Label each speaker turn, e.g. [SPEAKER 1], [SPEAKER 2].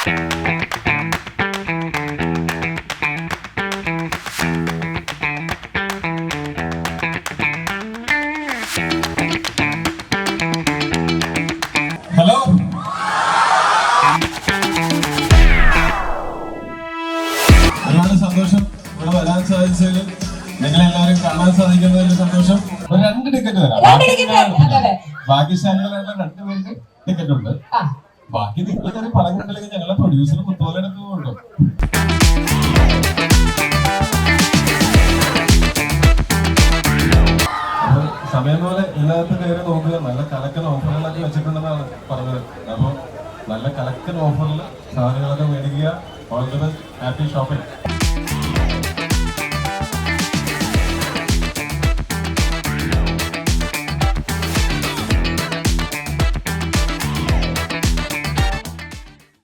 [SPEAKER 1] Hello, ഒരുപാട് സന്തോഷം ഇവിടെ വരാൻ സാധിച്ചതിൽ, നിങ്ങളെല്ലാവരും കാണാൻ സാധിക്കുന്നതിൽ സന്തോഷം. ഒരു 2 ടിക്കറ്റ് തരാം. ഭാഗ്യശാലികളായിട്ടുള്ള 2 പേർക്ക് ടിക്കറ്റ് ഉണ്ട്. ബാക്കി നിങ്ങൾ കയറി പറഞ്ഞിട്ടില്ലെങ്കിൽ ഞങ്ങളെ പ്രൊഡ്യൂസർ കുത്തോലെ എടുത്തുകൊണ്ടു. അപ്പൊ സമയം പോലെ ഇതിനകത്ത് കയറി നോക്കുക. നല്ല കലക്കൻ ഓഫറുകളൊക്കെ വെച്ചിട്ടുണ്ടെന്നാണ് പറഞ്ഞത്. അപ്പൊ നല്ല കലക്കൻ ഓഫറിൽ സാധനങ്ങളൊക്കെ മേടിക്കുക. All the best, happy shopping.